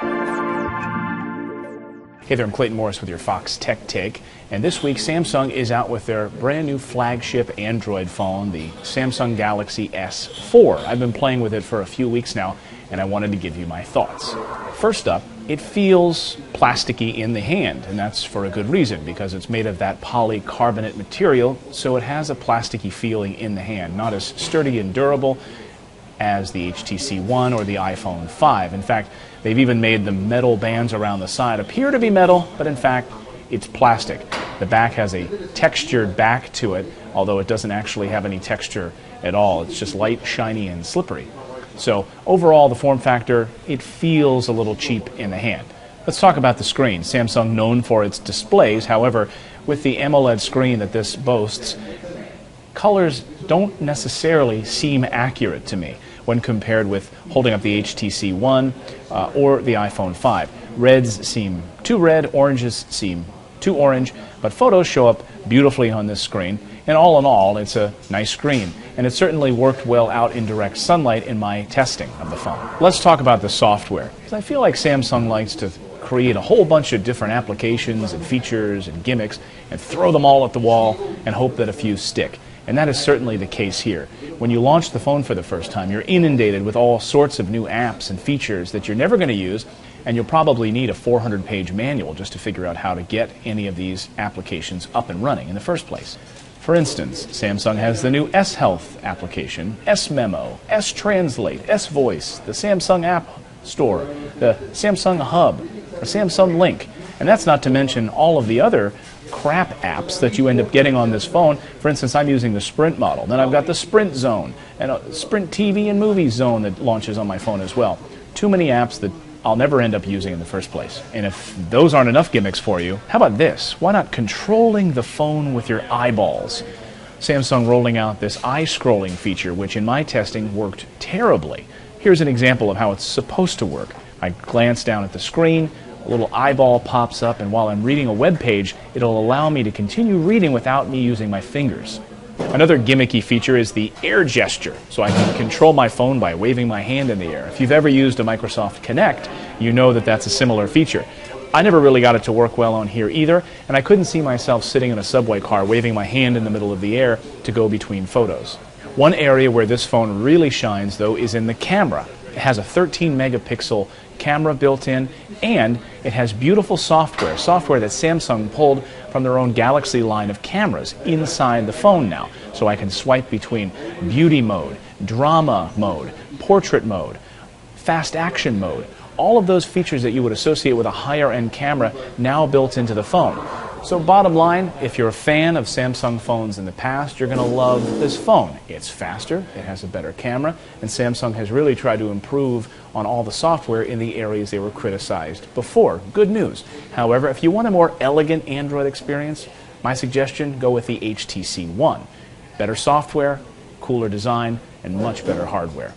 Hey there, I'm Clayton Morris with your Fox Tech Take, and this week Samsung is out with their brand new flagship Android phone, the Samsung Galaxy S4. I've been playing with it for a few weeks now, and I wanted to give you my thoughts. First up, it feels plasticky in the hand, and that's for a good reason, because it's made of that polycarbonate material, so it has a plasticky feeling in the hand, not as sturdy and durable as the HTC One or the iPhone 5. In fact, they've even made the metal bands around the side appear to be metal, but in fact, it's plastic. The back has a textured back to it, although it doesn't actually have any texture at all. It's just light, shiny, and slippery. So overall, the form factor, it feels a little cheap in the hand. Let's talk about the screen. Samsung known for its displays. However, with the AMOLED screen that this boasts, colors don't necessarily seem accurate to me when compared with holding up the HTC One or the iPhone 5. Reds seem too red, oranges seem too orange, but photos show up beautifully on this screen. And all in all, it's a nice screen, and it certainly worked well out in direct sunlight in my testing of the phone. Let's talk about the software, because I feel like Samsung likes to create a whole bunch of different applications and features and gimmicks and throw them all at the wall and hope that a few stick. And that is certainly the case here. When you launch the phone for the first time, you're inundated with all sorts of new apps and features that you're never going to use, and you'll probably need a 400-page manual just to figure out how to get any of these applications up and running in the first place. For instance, Samsung has the new S Health application, S Memo, S Translate, S Voice, the Samsung App Store, the Samsung Hub, or Samsung Link, and that's not to mention all of the other crap apps that you end up getting on this phone. For instance, I'm using the Sprint model. Then I've got the Sprint Zone and a Sprint TV and Movie Zone that launches on my phone as well. Too many apps that I'll never end up using in the first place. And if those aren't enough gimmicks for you, how about this? Why not controlling the phone with your eyeballs? Samsung rolling out this eye scrolling feature, which in my testing worked terribly. Here's an example of how it's supposed to work. I glance down at the screen, a little eyeball pops up, and while I'm reading a web page, it'll allow me to continue reading without me using my fingers. Another gimmicky feature is the air gesture, so I can control my phone by waving my hand in the air. If you've ever used a Microsoft Kinect, you know that that's a similar feature. I never really got it to work well on here either, and I couldn't see myself sitting in a subway car waving my hand in the middle of the air to go between photos. One area where this phone really shines, though, is in the camera. It has a 13-megapixel camera built in, and it has beautiful software that Samsung pulled from their own Galaxy line of cameras inside the phone now. So I can swipe between beauty mode, drama mode, portrait mode, fast action mode. All of those features that you would associate with a higher-end camera now built into the phone. So bottom line, if you're a fan of Samsung phones in the past, you're going to love this phone. It's faster, it has a better camera, and Samsung has really tried to improve on all the software in the areas they were criticized before. Good news. However, if you want a more elegant Android experience, my suggestion, go with the HTC One. Better software, cooler design, and much better hardware.